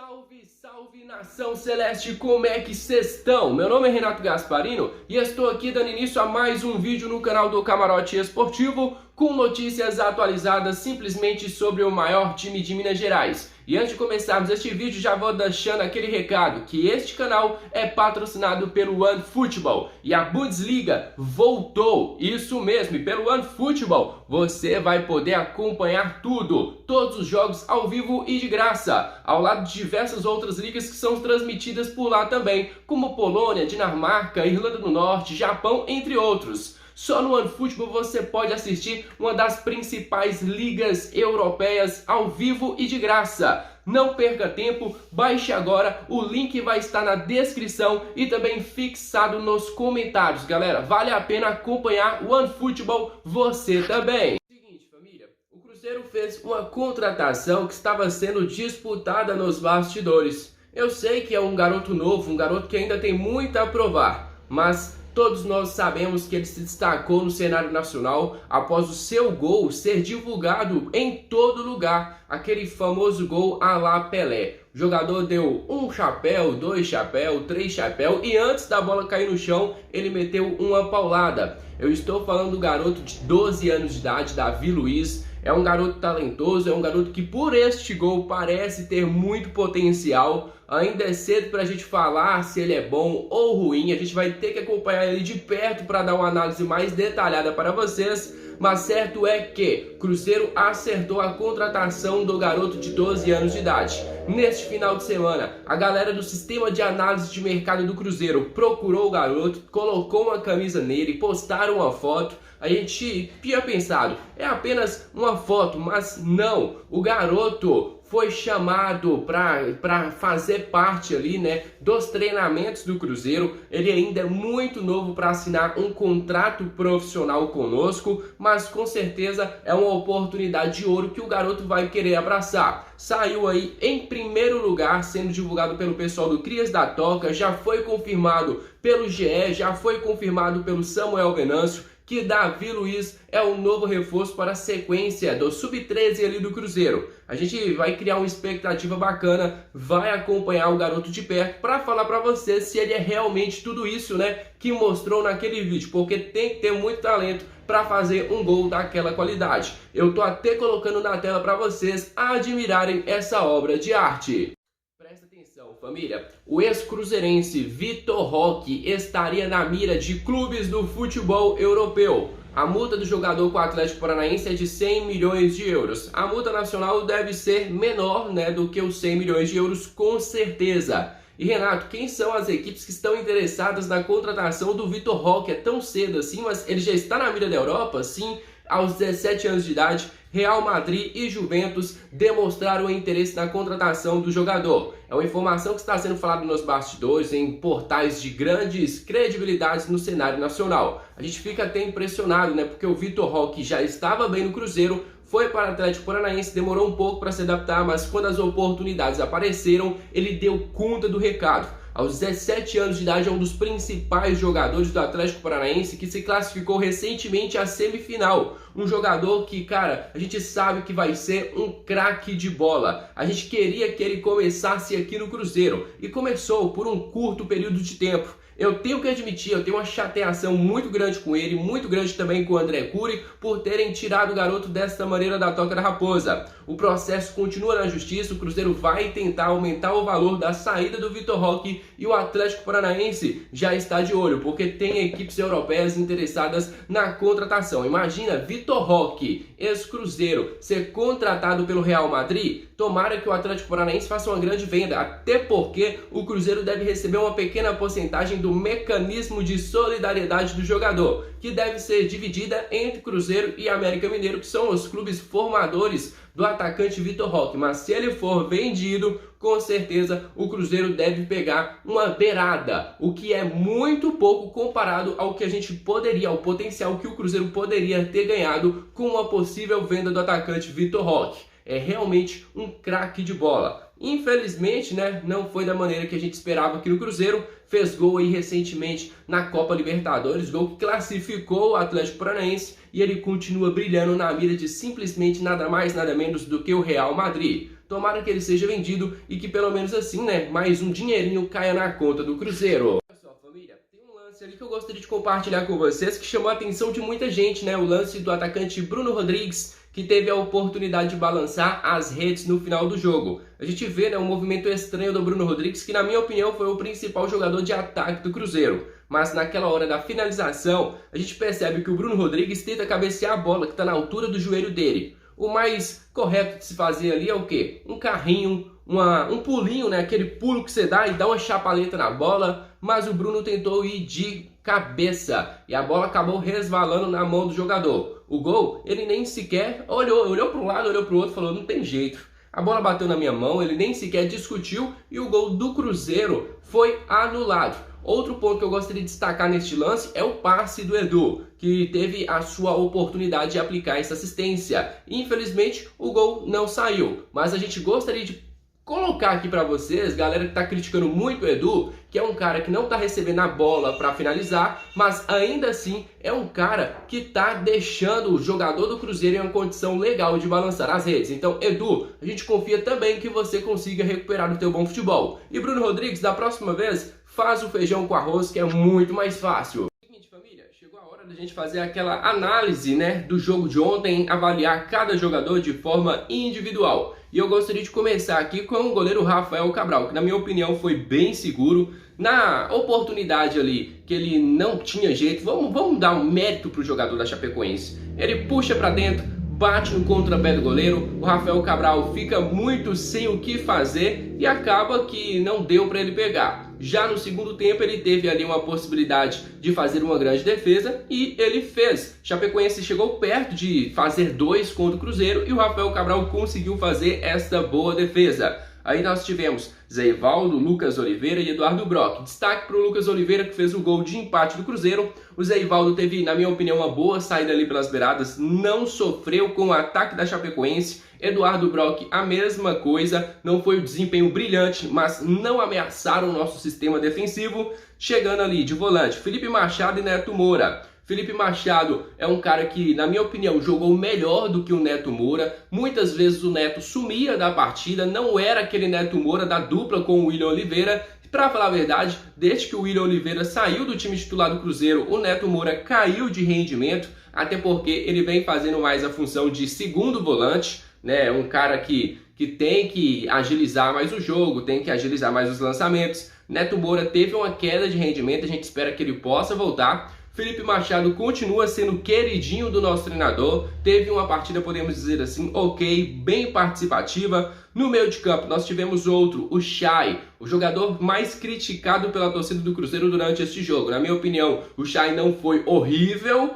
Salve, salve nação celeste, como é que cês estão? Meu nome é Renato Gasparino e estou aqui dando início a mais um vídeo no canal do Camarote Esportivo com notícias atualizadas simplesmente sobre o maior time de Minas Gerais. E antes de começarmos este vídeo, já vou deixando aquele recado que este canal é patrocinado pelo OneFootball e a Bundesliga voltou, isso mesmo, e pelo OneFootball você vai poder acompanhar todos os jogos ao vivo e de graça, ao lado de diversas outras ligas que são transmitidas por lá também, como Polônia, Dinamarca, Irlanda do Norte, Japão, entre outros. Só no OneFootball você pode assistir uma das principais ligas europeias ao vivo e de graça. Não perca tempo, baixe agora, o link vai estar na descrição e também fixado nos comentários. Galera, vale a pena acompanhar o OneFootball você também. Seguinte, família, o Cruzeiro fez uma contratação que estava sendo disputada nos bastidores. Eu sei que é um garoto novo, um garoto que ainda tem muito a provar, mas todos nós sabemos que ele se destacou no cenário nacional após o seu gol ser divulgado em todo lugar, aquele famoso gol à la Pelé. O jogador deu um chapéu, dois chapéus, três chapéus e antes da bola cair no chão, ele meteu uma paulada. Eu estou falando do garoto de 12 anos de idade, Davi Luiz. É um garoto talentoso, é um garoto que por este gol parece ter muito potencial. Ainda é cedo para a gente falar se ele é bom ou ruim, a gente vai ter que acompanhar ele de perto para dar uma análise mais detalhada para vocês. Mas certo é que Cruzeiro acertou a contratação do garoto de 12 anos de idade. Neste final de semana, a galera do sistema de análise de mercado do Cruzeiro procurou o garoto, colocou uma camisa nele, postaram uma foto. A gente tinha pensado, é apenas uma foto, mas não, o garoto foi chamado para fazer parte ali, né, dos treinamentos do Cruzeiro. Ele ainda é muito novo para assinar um contrato profissional conosco, mas com certeza é uma oportunidade de ouro que o garoto vai querer abraçar. Saiu aí em primeiro lugar, sendo divulgado pelo pessoal do Crias da Toca, já foi confirmado pelo GE, já foi confirmado pelo Samuel Venâncio, que Davi Luiz é o novo reforço para a sequência do Sub-13 ali do Cruzeiro. A gente vai criar uma expectativa bacana, vai acompanhar o garoto de perto para falar para vocês se ele é realmente tudo isso, né, que mostrou naquele vídeo, porque tem que ter muito talento para fazer um gol daquela qualidade. Eu tô até colocando na tela para vocês admirarem essa obra de arte. Presta atenção, família. O ex-cruzeirense Vitor Roque estaria na mira de clubes do futebol europeu. A multa do jogador com o Atlético Paranaense é de 100 milhões de euros. A multa nacional deve ser menor, né, do que os 100 milhões de euros, com certeza. E Renato, quem são as equipes que estão interessadas na contratação do Vitor Roque? É tão cedo assim, mas ele já está na mira da Europa? Sim, aos 17 anos de idade, Real Madrid e Juventus demonstraram interesse na contratação do jogador. É uma informação que está sendo falada nos bastidores, em portais de grandes credibilidades no cenário nacional. A gente fica até impressionado, né? Porque o Vitor Roque já estava bem no Cruzeiro, foi para o Atlético Paranaense, demorou um pouco para se adaptar, mas quando as oportunidades apareceram, ele deu conta do recado. Aos 17 anos de idade, é um dos principais jogadores do Atlético Paranaense que se classificou recentemente à semifinal. Um jogador que, cara, a gente sabe que vai ser um craque de bola. A gente queria que ele começasse aqui no Cruzeiro e começou por um curto período de tempo. Eu tenho que admitir, eu tenho uma chateação muito grande com ele, muito grande também com o André Cury, por terem tirado o garoto desta maneira da Toca da Raposa. O processo continua na justiça, o Cruzeiro vai tentar aumentar o valor da saída do Vitor Roque e o Atlético Paranaense já está de olho, porque tem equipes europeias interessadas na contratação. Imagina Vitor Roque, ex-Cruzeiro, ser contratado pelo Real Madrid. Tomara que o Atlético Paranaense faça uma grande venda, até porque o Cruzeiro deve receber uma pequena porcentagem do mecanismo de solidariedade do jogador, que deve ser dividida entre Cruzeiro e América Mineiro, que são os clubes formadores do atacante Vitor Roque. Mas se ele for vendido, com certeza o Cruzeiro deve pegar uma beirada, o que é muito pouco comparado ao que a gente poderia, ao potencial que o Cruzeiro poderia ter ganhado com uma possível venda do atacante Vitor Roque. É realmente um craque de bola. Infelizmente, né, não foi da maneira que a gente esperava aqui no Cruzeiro. Fez gol aí recentemente na Copa Libertadores, gol que classificou o Atlético Paranaense, e ele continua brilhando na mira de simplesmente nada mais, nada menos do que o Real Madrid. Tomara que ele seja vendido e que pelo menos assim, né, mais um dinheirinho caia na conta do Cruzeiro. Olha só, família, tem um lance ali que eu gostaria de compartilhar com vocês que chamou a atenção de muita gente, né? O lance do atacante Bruno Rodrigues, que teve a oportunidade de balançar as redes no final do jogo. A gente vê, né, um movimento estranho do Bruno Rodrigues, que na minha opinião foi o principal jogador de ataque do Cruzeiro. Mas naquela hora da finalização, a gente percebe que o Bruno Rodrigues tenta cabecear a bola que está na altura do joelho dele. O mais correto de se fazer ali é o quê? Um carrinho, um pulinho, né? Aquele pulo que você dá e dá uma chapaleta na bola, mas o Bruno tentou ir de cabeça e a bola acabou resvalando na mão do jogador. O gol, ele nem sequer olhou para um lado, olhou para o outro e falou, não tem jeito. A bola bateu na minha mão, ele nem sequer discutiu e o gol do Cruzeiro foi anulado. Outro ponto que eu gostaria de destacar neste lance é o passe do Edu, que teve a sua oportunidade de aplicar essa assistência. Infelizmente, o gol não saiu, mas a gente gostaria de colocar aqui para vocês, galera que está criticando muito o Edu, que é um cara que não está recebendo a bola para finalizar, mas ainda assim é um cara que está deixando o jogador do Cruzeiro em uma condição legal de balançar as redes. Então, Edu, a gente confia também que você consiga recuperar o teu bom futebol. E Bruno Rodrigues, da próxima vez, faz o feijão com arroz, que é muito mais fácil. Seguinte, família, chegou a hora da gente fazer aquela análise, né, do jogo de ontem, avaliar cada jogador de forma individual. E eu gostaria de começar aqui com o goleiro Rafael Cabral, que na minha opinião foi bem seguro. Na oportunidade ali, que ele não tinha jeito, vamos dar um mérito pro jogador da Chapecoense. Ele puxa para dentro, bate no contrapé do goleiro, o Rafael Cabral fica muito sem o que fazer e acaba que não deu para ele pegar. Já no segundo tempo ele teve ali uma possibilidade de fazer uma grande defesa e ele fez. Chapecoense chegou perto de fazer 2 contra o Cruzeiro e o Rafael Cabral conseguiu fazer esta boa defesa. Aí nós tivemos Zé Ivaldo, Lucas Oliveira e Eduardo Brock. Destaque para o Lucas Oliveira, que fez o gol de empate do Cruzeiro. O Zé Ivaldo teve, na minha opinião, uma boa saída ali pelas beiradas, não sofreu com o ataque da Chapecoense. Eduardo Brock, a mesma coisa, não foi um desempenho brilhante, mas não ameaçaram o nosso sistema defensivo. Chegando ali de volante, Felipe Machado e Neto Moura. Felipe Machado é um cara que, na minha opinião, jogou melhor do que o Neto Moura. Muitas vezes o Neto sumia da partida, não era aquele Neto Moura da dupla com o William Oliveira. Para falar a verdade, desde que o William Oliveira saiu do time titular do Cruzeiro, o Neto Moura caiu de rendimento, até porque ele vem fazendo mais a função de segundo volante, né? Um cara que tem que agilizar mais o jogo, tem que agilizar mais os lançamentos. Neto Moura teve uma queda de rendimento, a gente espera que ele possa voltar. Felipe Machado continua sendo queridinho do nosso treinador, teve uma partida, podemos dizer assim, ok, bem participativa. No meio de campo nós tivemos outro, o Chay, o jogador mais criticado pela torcida do Cruzeiro durante este jogo. Na minha opinião, o Chay não foi horrível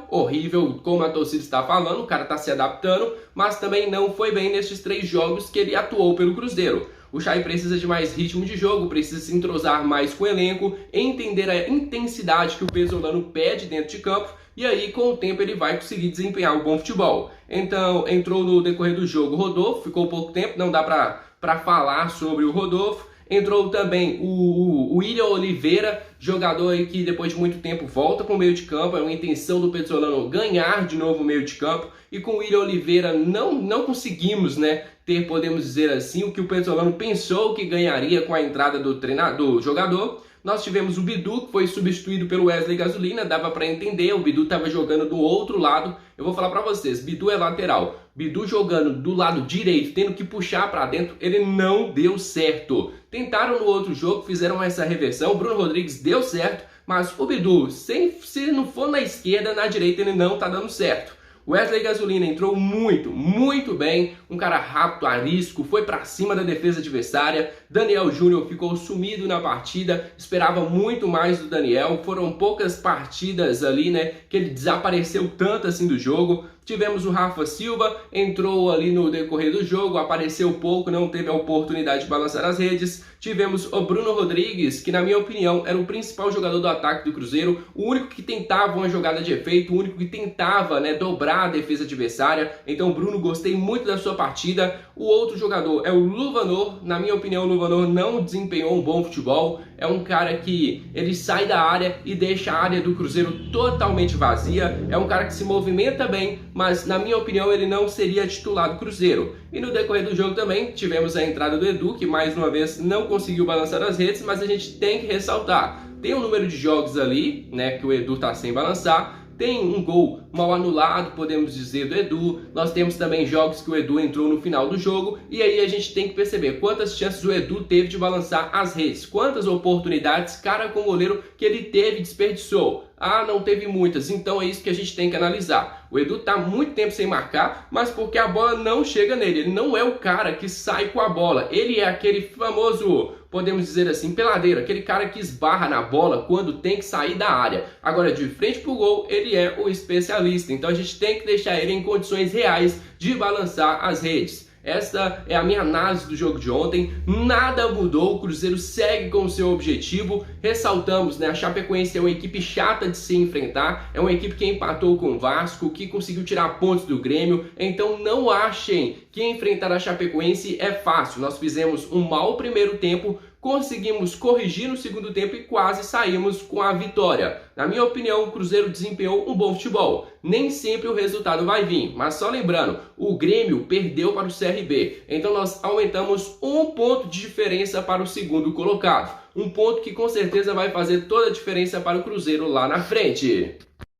como a torcida está falando, o cara está se adaptando, mas também não foi bem nesses 3 jogos que ele atuou pelo Cruzeiro. O Chay precisa de mais ritmo de jogo, precisa se entrosar mais com o elenco, entender a intensidade que o Pesolano pede dentro de campo e aí com o tempo ele vai conseguir desempenhar um bom futebol. Então entrou no decorrer do jogo o Rodolfo, ficou pouco tempo, não dá para falar sobre o Rodolfo. Entrou também o William Oliveira, jogador aí que depois de muito tempo volta para o meio de campo. É uma intenção do Pesolano ganhar de novo o meio de campo. E com o William Oliveira não conseguimos, né, ter, podemos dizer assim, o que o Pesolano pensou que ganharia com a entrada do jogador. Nós tivemos o Bidu, que foi substituído pelo Wesley Gasolina, dava para entender, o Bidu estava jogando do outro lado. Eu vou falar para vocês, Bidu é lateral. Bidu jogando do lado direito, tendo que puxar para dentro, ele não deu certo. Tentaram no outro jogo, fizeram essa reversão, o Bruno Rodrigues deu certo, mas o Bidu, se não for na esquerda, na direita ele não está dando certo. Wesley Gasolina entrou muito bem, um cara rápido, arisco, foi para cima da defesa adversária. Daniel Júnior ficou sumido na partida, esperava muito mais do Daniel. Foram poucas partidas ali, né, que ele desapareceu tanto assim do jogo. Tivemos o Rafa Silva, entrou ali no decorrer do jogo, apareceu pouco, não teve a oportunidade de balançar as redes. Tivemos o Bruno Rodrigues, que na minha opinião era o principal jogador do ataque do Cruzeiro, o único que tentava uma jogada de efeito, o único que tentava, né, dobrar a defesa adversária. Então, Bruno, gostei muito da sua partida. O outro jogador é o Luvanor. Na minha opinião, o Luvanor não desempenhou um bom futebol. É um cara que ele sai da área e deixa a área do Cruzeiro totalmente vazia. É um cara que se movimenta bem, mas na minha opinião ele não seria titular do Cruzeiro. E no decorrer do jogo também tivemos a entrada do Edu, que mais uma vez não conseguiu balançar as redes, mas a gente tem que ressaltar, tem um número de jogos ali, né, que o Edu tá sem balançar. Tem um gol mal anulado, podemos dizer, do Edu. Nós temos também jogos que o Edu entrou no final do jogo. E aí a gente tem que perceber quantas chances o Edu teve de balançar as redes. Quantas oportunidades, cara com goleiro, que ele teve e desperdiçou. Ah, não teve muitas. Então é isso que a gente tem que analisar. O Edu tá muito tempo sem marcar, mas porque a bola não chega nele. Ele não é o cara que sai com a bola. Ele é aquele famoso, podemos dizer assim, peladeiro. Aquele cara que esbarra na bola quando tem que sair da área. Agora, de frente pro gol, ele é o especialista. Então a gente tem que deixar ele em condições reais de balançar as redes. Essa é a minha análise do jogo de ontem. Nada mudou, o Cruzeiro segue com o seu objetivo. Ressaltamos, né, a Chapecoense é uma equipe chata de se enfrentar, é uma equipe que empatou com o Vasco, que conseguiu tirar pontos do Grêmio. Então não achem que enfrentar a Chapecoense é fácil. Nós fizemos um mau primeiro tempo, conseguimos corrigir no segundo tempo e quase saímos com a vitória. Na minha opinião, o Cruzeiro desempenhou um bom futebol. Nem sempre o resultado vai vir, mas só lembrando, o Grêmio perdeu para o CRB. Então nós aumentamos um ponto de diferença para o segundo colocado. Um ponto que com certeza vai fazer toda a diferença para o Cruzeiro lá na frente.